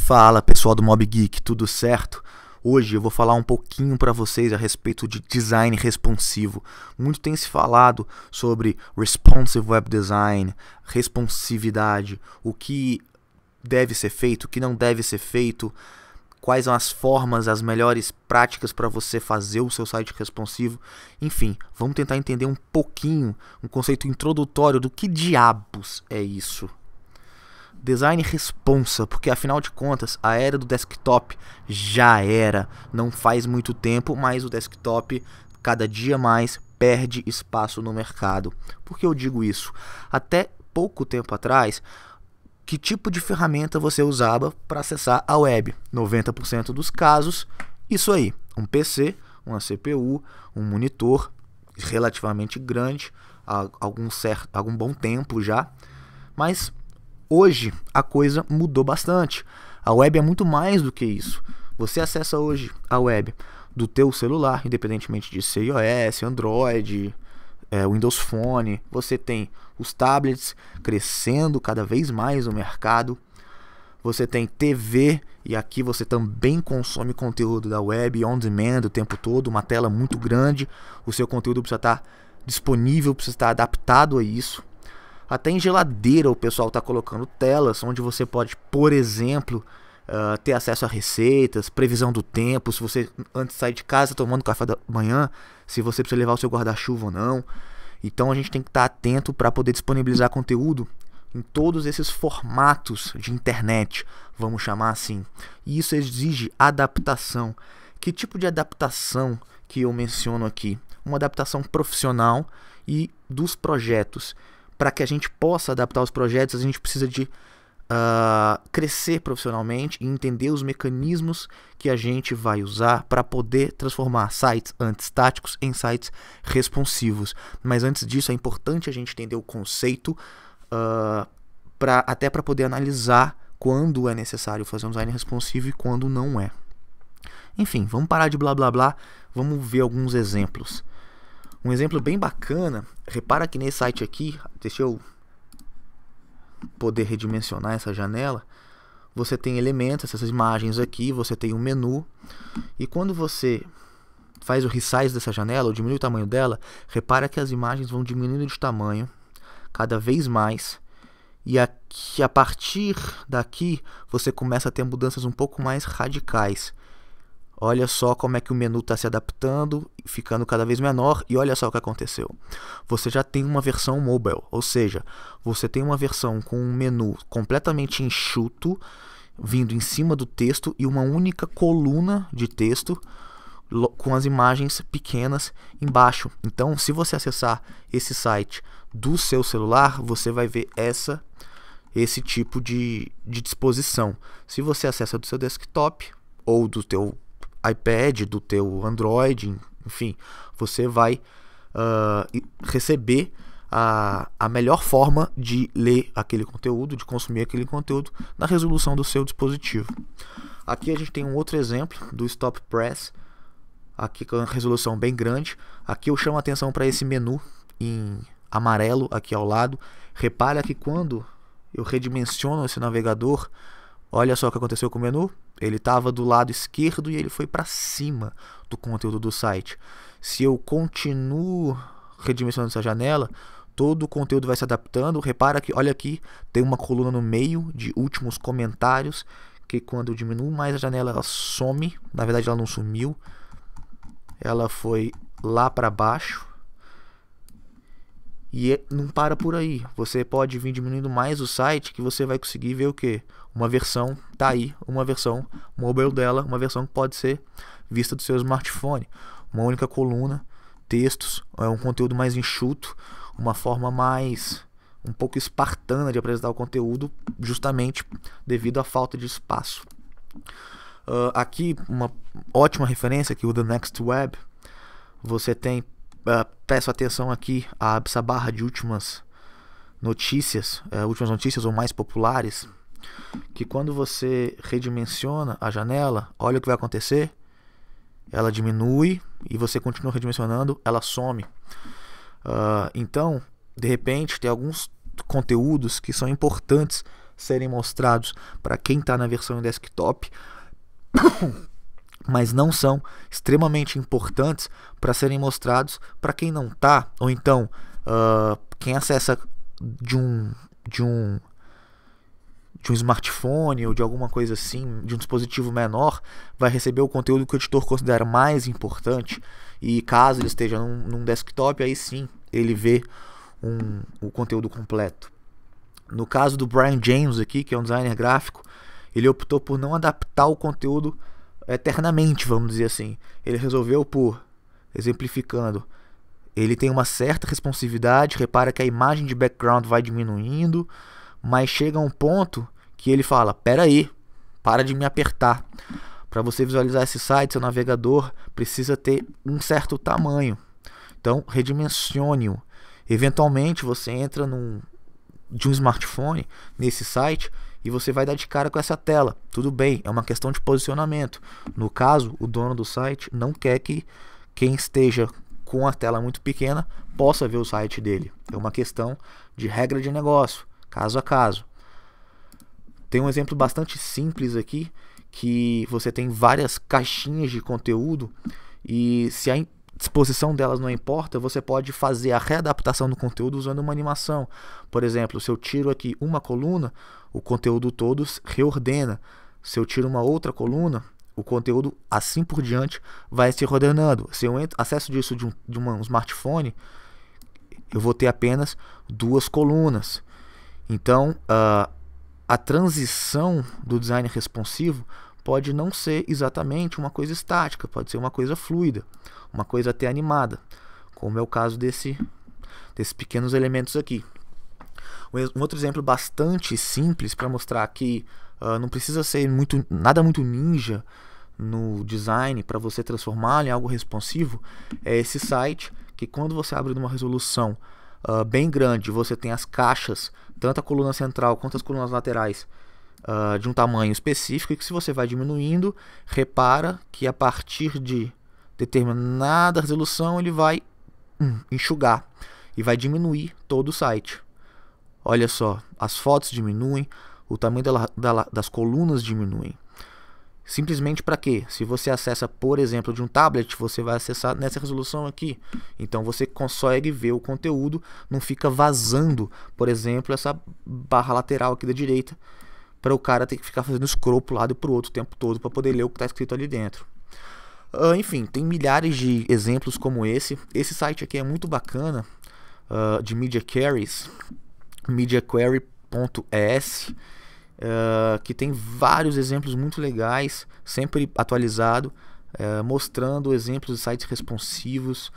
Fala pessoal do Mob Geek, tudo certo? Hoje eu vou falar um pouquinho para vocês a respeito de design responsivo. Muito tem se falado sobre responsive web design, responsividade, o que deve ser feito, o que não deve ser feito, quais são as formas, as melhores práticas para você fazer o seu site responsivo. Enfim, vamos tentar entender um pouquinho, um conceito introdutório do que diabos é isso. Design responsa, porque afinal de contas a era do desktop já era, não faz muito tempo, mas o desktop cada dia mais perde espaço no mercado. Por que eu digo isso? Até pouco tempo atrás, que tipo de ferramenta você usava para acessar a web? 90% dos casos, isso aí, um PC, uma CPU, um monitor relativamente grande, há algum bom tempo já, mas hoje a coisa mudou bastante. A web é muito mais do que isso. Você acessa hoje a web do teu celular, independentemente de ser iOS, Android, Windows Phone. Você tem os tablets crescendo cada vez mais no mercado. Você tem TV, e aqui você também consome conteúdo da web on demand o tempo todo, uma tela muito grande. O seu conteúdo precisa estar disponível, precisa estar adaptado a isso. Até em geladeira o pessoal está colocando telas onde você pode, por exemplo, ter acesso a receitas, previsão do tempo, se você antes de sair de casa tomando café da manhã, se você precisa levar o seu guarda-chuva ou não. Então a gente tem que estar atento para poder disponibilizar conteúdo em todos esses formatos de internet, vamos chamar assim. E isso exige adaptação. Que tipo de adaptação que eu menciono aqui? Uma adaptação profissional e dos projetos. Para que a gente possa adaptar os projetos, a gente precisa de crescer profissionalmente e entender os mecanismos que a gente vai usar para poder transformar sites anti-estáticos em sites responsivos. Mas antes disso é importante a gente entender o conceito até para poder analisar quando é necessário fazer um design responsivo e quando não é. Enfim, vamos parar de blá blá blá, vamos ver alguns exemplos. Um exemplo bem bacana, repara que nesse site aqui, deixa eu poder redimensionar essa janela, você tem elementos, essas imagens aqui, você tem um menu, e quando você faz o resize dessa janela, ou diminui o tamanho dela, repara que as imagens vão diminuindo de tamanho cada vez mais, e aqui, a partir daqui você começa a ter mudanças um pouco mais radicais. Olha só como é que o menu está se adaptando, ficando cada vez menor, e olha só o que aconteceu. Você já tem uma versão mobile, ou seja, você tem uma versão com um menu completamente enxuto, vindo em cima do texto, e uma única coluna de texto com as imagens pequenas embaixo. Então, se você acessar esse site do seu celular, você vai ver esse tipo de disposição. Se você acessa do seu desktop ou do teu iPad, do teu Android, enfim, você vai receber a melhor forma de ler aquele conteúdo, de consumir aquele conteúdo na resolução do seu dispositivo. Aqui a gente tem um outro exemplo do Stop Press, aqui com a resolução bem grande. Aqui eu chamo a atenção para esse menu em amarelo aqui ao lado. Repara que quando eu redimensiono esse navegador, olha só o que aconteceu com o menu. Ele estava do lado esquerdo e ele foi para cima do conteúdo do site. Se eu continuo redimensionando essa janela, todo o conteúdo vai se adaptando. Repara que, olha aqui, tem uma coluna no meio de últimos comentários, que quando eu diminuo mais a janela, ela some. Na verdade ela não sumiu, ela foi lá para baixo. E não para por aí. Você pode vir diminuindo mais o site, que você vai conseguir ver o que? Uma versão, tá aí, uma versão mobile dela, uma versão que pode ser vista do seu smartphone. Uma única coluna, textos, um conteúdo mais enxuto, uma forma mais um pouco espartana de apresentar o conteúdo, justamente devido à falta de espaço. Aqui uma ótima referência, aqui o The Next Web. Você tem, peço atenção aqui a essa barra de últimas notícias ou mais populares, que quando você redimensiona a janela, olha o que vai acontecer. Ela diminui e você continua redimensionando, ela some. Então, de repente, tem alguns conteúdos que são importantes serem mostrados para quem está na versão em desktop, mas não são extremamente importantes para serem mostrados para quem não está, ou então quem acessa de um smartphone ou de alguma coisa assim, de um dispositivo menor, vai receber o conteúdo que o editor considera mais importante, e caso ele esteja num desktop, aí sim ele vê o conteúdo completo. No caso do Brian James aqui, que é um designer gráfico, ele optou por não adaptar o conteúdo eternamente, vamos dizer assim. Ele resolveu por, exemplificando, ele tem uma certa responsividade, repara que a imagem de background vai diminuindo, mas chega a um ponto que ele fala, pera aí, para de me apertar. Para você visualizar esse site, seu navegador precisa ter um certo tamanho. Então, redimensione-o. Eventualmente, você entra de um smartphone nesse site e você vai dar de cara com essa tela. Tudo bem, é uma questão de posicionamento. No caso, o dono do site não quer que quem esteja com a tela muito pequena possa ver o site dele. É uma questão de regra de negócio, caso a caso. Tem um exemplo bastante simples aqui, que você tem várias caixinhas de conteúdo e se a disposição delas não importa, você pode fazer a readaptação do conteúdo usando uma animação. Por exemplo, se eu tiro aqui uma coluna, o conteúdo todo reordena. Se eu tiro uma outra coluna, o conteúdo assim por diante vai se reordenando. Se eu acesso disso de um smartphone, eu vou ter apenas duas colunas. Então, a transição do design responsivo pode não ser exatamente uma coisa estática, pode ser uma coisa fluida, uma coisa até animada, como é o caso desses pequenos elementos aqui. Um outro exemplo bastante simples para mostrar que não precisa ser nada muito ninja no design para você transformá-lo em algo responsivo, é esse site que, quando você abre numa resolução bem grande, você tem as caixas, tanto a coluna central quanto as colunas laterais, de um tamanho específico, e que se você vai diminuindo, repara que a partir de determinada resolução ele vai enxugar e vai diminuir todo o site. Olha só, as fotos diminuem, o tamanho das colunas diminuem. Simplesmente para quê? Se você acessa, por exemplo, de um tablet, você vai acessar nessa resolução aqui. Então você consegue ver o conteúdo, não fica vazando, por exemplo, essa barra lateral aqui da direita, para o cara ter que ficar fazendo scroll para um lado e para o outro o tempo todo para poder ler o que está escrito ali dentro. Enfim, tem milhares de exemplos como esse. Esse site aqui é muito bacana, de Media Queries, mediaquery.es, que tem vários exemplos muito legais, sempre atualizado, mostrando exemplos de sites responsivos,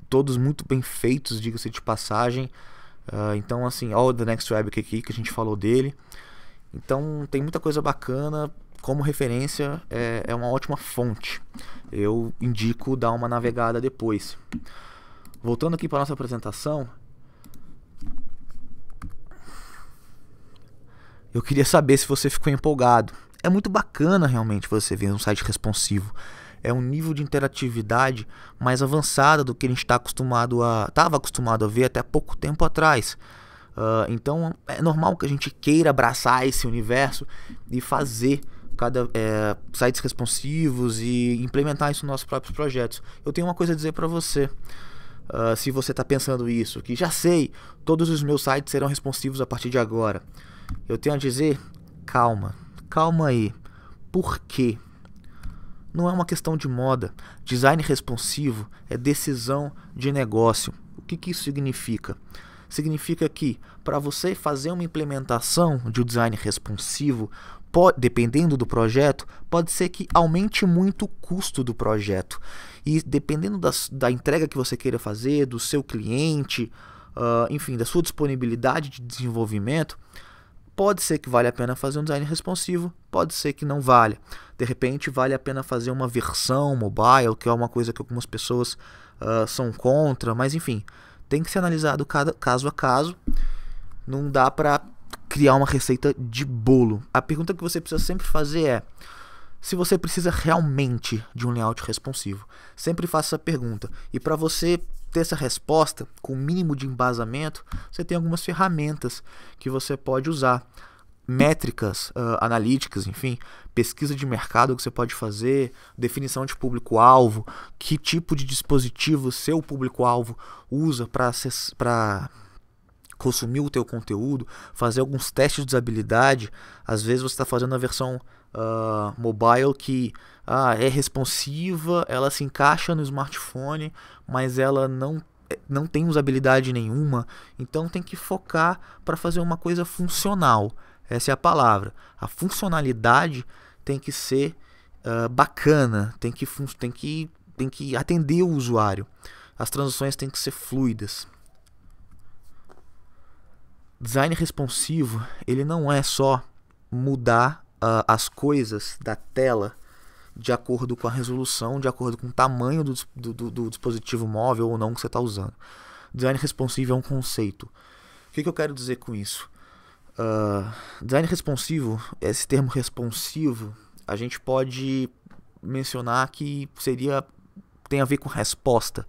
todos muito bem feitos, diga-se de passagem. Então, assim, All the Next Web aqui, que a gente falou dele. Então, tem muita coisa bacana. Como referência, é uma ótima fonte. Eu indico dar uma navegada depois. Voltando aqui para a nossa apresentação, eu queria saber se você ficou empolgado. É muito bacana realmente você ver um site responsivo. É um nível de interatividade mais avançada do que a gente estava acostumado a ver até pouco tempo atrás. Então é normal que a gente queira abraçar esse universo e fazer sites responsivos e implementar isso nos nossos próprios projetos. Eu tenho uma coisa a dizer para você. Se você está pensando isso, que já sei, todos os meus sites serão responsivos a partir de agora. Eu tenho a dizer, calma aí. Por quê? Não é uma questão de moda. Design responsivo é decisão de negócio. O que isso significa? Significa que para você fazer uma implementação de um design responsivo, dependendo do projeto, pode ser que aumente muito o custo do projeto. E dependendo da entrega que você queira fazer, do seu cliente, enfim, da sua disponibilidade de desenvolvimento, pode ser que valha a pena fazer um design responsivo, pode ser que não valha. De repente vale a pena fazer uma versão mobile, que é uma coisa que algumas pessoas são contra, mas enfim, tem que ser analisado caso a caso. Não dá para criar uma receita de bolo. A pergunta que você precisa sempre fazer é: se você precisa realmente de um layout responsivo, sempre faça essa pergunta. E para você ter essa resposta com o mínimo de embasamento, você tem algumas ferramentas que você pode usar. Métricas analíticas, enfim, pesquisa de mercado que você pode fazer, definição de público-alvo, que tipo de dispositivo seu público-alvo usa para consumir o teu conteúdo, fazer alguns testes de usabilidade. Às vezes você está fazendo a versão mobile que é responsiva, ela se encaixa no smartphone, mas ela não tem usabilidade nenhuma, então tem que focar para fazer uma coisa funcional. Essa é a palavra. A funcionalidade tem que ser bacana, tem que atender o usuário. As transições têm que ser fluidas. Design responsivo, ele não é só mudar as coisas da tela de acordo com a resolução, de acordo com o tamanho do dispositivo móvel ou não que você está usando. Design responsivo é um conceito. O que eu quero dizer com isso? Design responsivo, esse termo responsivo, a gente pode mencionar que tem a ver com resposta.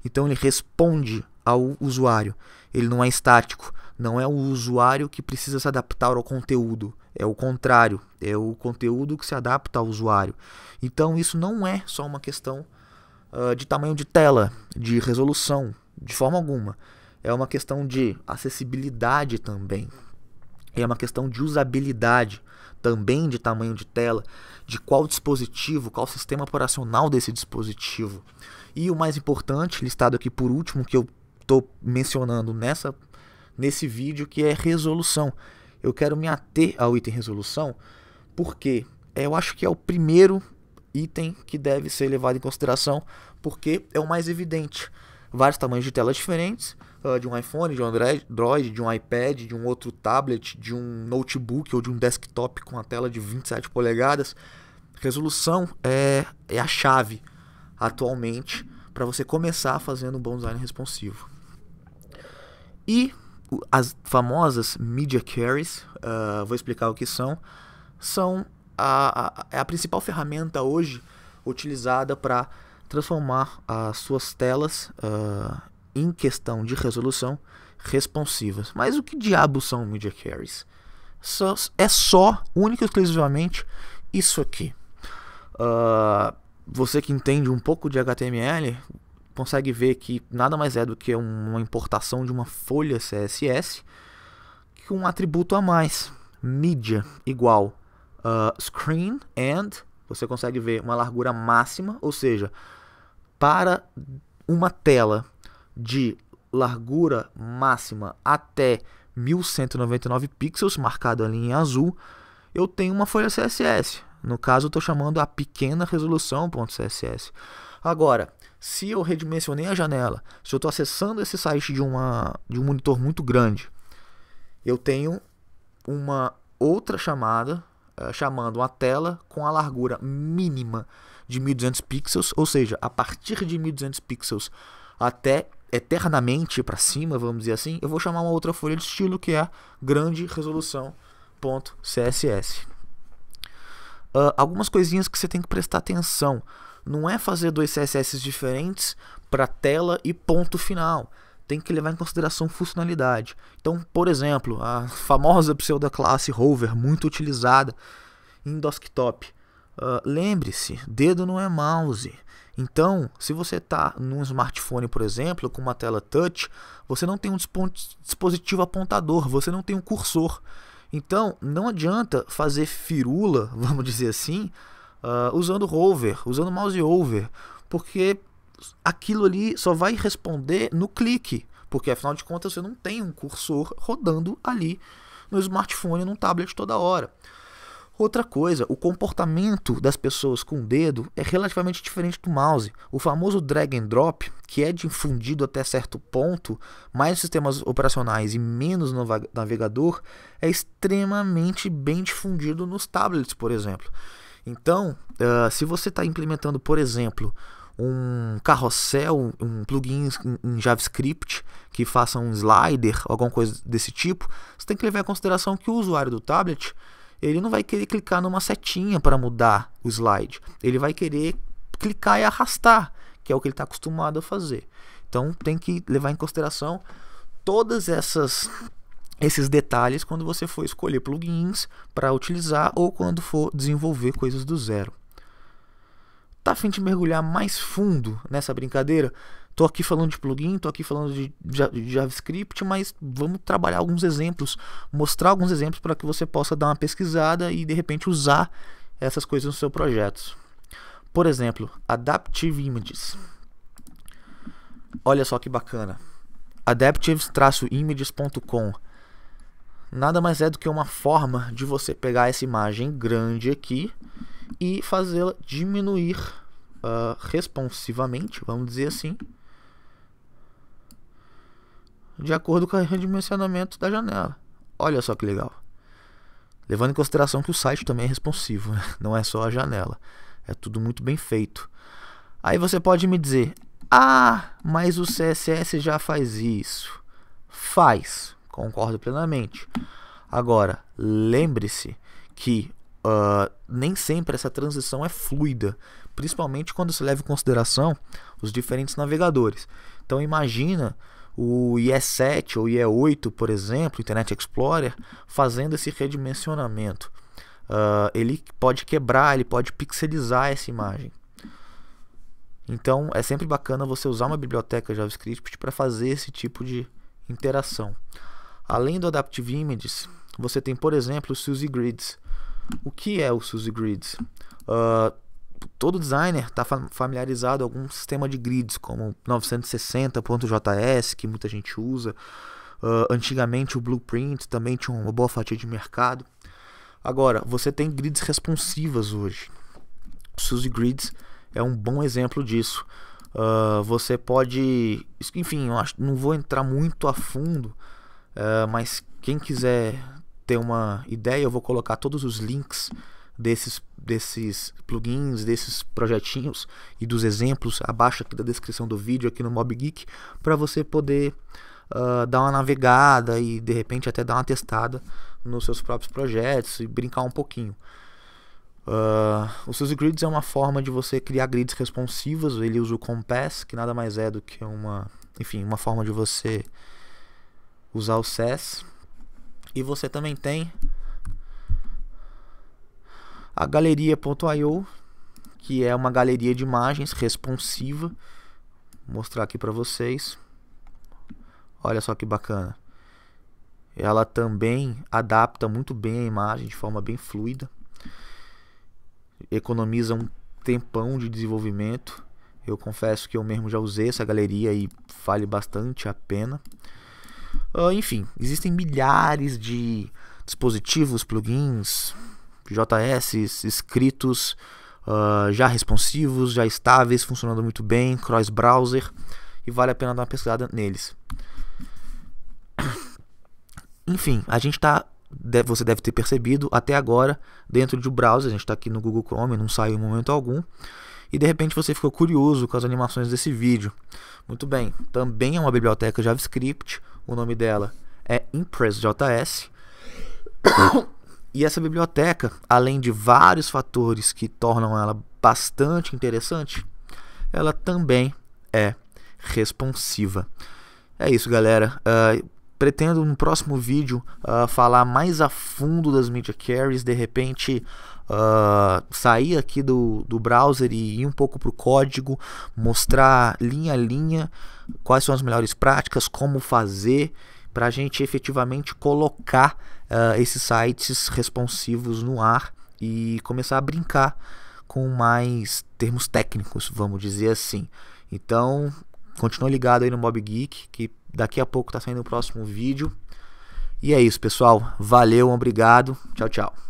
Então ele responde ao usuário. Ele não é estático. Não é o usuário que precisa se adaptar ao conteúdo. É o contrário. É o conteúdo que se adapta ao usuário. Então isso não é só uma questão de tamanho de tela, de resolução, de forma alguma. É uma questão de acessibilidade também. É uma questão de usabilidade, também de tamanho de tela, de qual dispositivo, qual sistema operacional desse dispositivo. E o mais importante, listado aqui por último, que eu estou mencionando nesse vídeo, que é resolução. Eu quero me ater ao item resolução, porque eu acho que é o primeiro item que deve ser levado em consideração, porque é o mais evidente. Vários tamanhos de tela diferentes, de um iPhone, de um Android, de um iPad, de um outro tablet, de um notebook ou de um desktop com a tela de 27 polegadas. Resolução é a chave atualmente para você começar fazendo um bom design responsivo. E as famosas Media Queries, vou explicar o que são a principal ferramenta hoje utilizada para transformar as suas telas em questão de resolução responsivas. Mas o que diabo são Media Queries? É só, única e exclusivamente, isso aqui. Você que entende um pouco de HTML consegue ver que nada mais é do que uma importação de uma folha CSS com um atributo a mais. Media igual screen and, você consegue ver uma largura máxima, ou seja, para uma tela de largura máxima até 1199 pixels, marcado ali em azul, eu tenho uma folha CSS. No caso, eu estou chamando a pequena resolução.css. Agora, se eu redimensionei a janela, se eu estou acessando esse site de um monitor muito grande, eu tenho uma outra chamada, chamando a tela com a largura mínima de 1200 pixels, ou seja, a partir de 1200 pixels até eternamente para cima, vamos dizer assim, eu vou chamar uma outra folha de estilo que é a grande resolução.css. Algumas coisinhas que você tem que prestar atenção. Não é fazer dois CSS diferentes para tela e ponto final. Tem que levar em consideração funcionalidade. Então, por exemplo, a famosa pseudoclasse hover, muito utilizada em desktop. Lembre-se, dedo não é mouse. Então, se você está num smartphone, por exemplo, com uma tela touch, você não tem um dispositivo apontador, você não tem um cursor. Então, não adianta fazer firula, vamos dizer assim, usando hover, usando mouse over, porque aquilo ali só vai responder no clique, porque afinal de contas você não tem um cursor rodando ali no smartphone, num tablet toda hora. Outra coisa, o comportamento das pessoas com o dedo é relativamente diferente do mouse. O famoso drag and drop, que é difundido até certo ponto, mais nos sistemas operacionais e menos no navegador, é extremamente bem difundido nos tablets, por exemplo. Então, se você está implementando, por exemplo, um carrossel, um plugin em JavaScript que faça um slider, alguma coisa desse tipo, você tem que levar em consideração que o usuário do tablet, ele não vai querer clicar numa setinha para mudar o slide. Ele vai querer clicar e arrastar, que é o que ele está acostumado a fazer. Então tem que levar em consideração todas esses detalhes quando você for escolher plugins para utilizar ou quando for desenvolver coisas do zero. Tá a fim de mergulhar mais fundo nessa brincadeira? Tô aqui falando de plugin, tô aqui falando de JavaScript, mas vamos trabalhar alguns exemplos, mostrar alguns exemplos para que você possa dar uma pesquisada e de repente usar essas coisas no seu projeto. Por exemplo, Adaptive Images. Olha só que bacana. Adaptive-images.com. Nada mais é do que uma forma de você pegar essa imagem grande aqui e fazê-la diminuir responsivamente, vamos dizer assim, de acordo com o redimensionamento da janela. Olha só que legal. Levando em consideração que o site também é responsivo, né? Não é só a janela. É tudo muito bem feito. Aí você pode me dizer: ah, mas o CSS já faz isso. Faz, concordo plenamente. Agora, lembre-se que nem sempre essa transição é fluida, principalmente quando se leva em consideração os diferentes navegadores. Então imagina o IE7 ou IE8, por exemplo, Internet Explorer, fazendo esse redimensionamento. Ele pode quebrar, ele pode pixelizar essa imagem. Então é sempre bacana você usar uma biblioteca JavaScript para fazer esse tipo de interação. Além do Adaptive Images, você tem, por exemplo, o Suzy Grids. O que é o Suzy Grids? Todo designer está familiarizado com algum sistema de grids, como 960.js, que muita gente usa. Antigamente o Blueprint também tinha uma boa fatia de mercado. Agora, você tem grids responsivas hoje. O Suzy Grids é um bom exemplo disso. Você pode... Enfim, eu não vou entrar muito a fundo, mas quem quiser ter uma ideia, eu vou colocar todos os links desses plugins, desses projetinhos e dos exemplos abaixo aqui da descrição do vídeo, aqui no MobGeek, para você poder dar uma navegada e de repente até dar uma testada nos seus próprios projetos e brincar um pouquinho. O Suzy Grids é uma forma de você criar grids responsivas. Ele usa o Compass, que nada mais é do que uma forma de você usar o Sass. E você também tem a galeria.io, que é uma galeria de imagens responsiva. Vou mostrar aqui para vocês. Olha só que bacana. Ela também adapta muito bem a imagem de forma bem fluida. Economiza um tempão de desenvolvimento. Eu confesso que eu mesmo já usei essa galeria e vale bastante a pena. Enfim, existem milhares de dispositivos, plugins, JS escritos, já responsivos, já estáveis, funcionando muito bem, cross-browser, e vale a pena dar uma pesquisada neles. Enfim, a gente você deve ter percebido até agora dentro do browser. A gente está aqui no Google Chrome, não saiu em momento algum, e de repente você ficou curioso com as animações desse vídeo. Muito bem, também é uma biblioteca JavaScript. O nome dela é Impress.js. E essa biblioteca, além de vários fatores que tornam ela bastante interessante, ela também é responsiva. É isso, galera. Pretendo no próximo vídeo falar mais a fundo das media queries, de repente sair aqui do browser e ir um pouco para o código, mostrar linha a linha quais são as melhores práticas, como fazer para a gente efetivamente colocar esses sites responsivos no ar e começar a brincar com mais termos técnicos, vamos dizer assim. Então, continue ligado aí no MobGeek, que daqui a pouco está saindo o próximo vídeo. E é isso, pessoal. Valeu, obrigado. Tchau, tchau.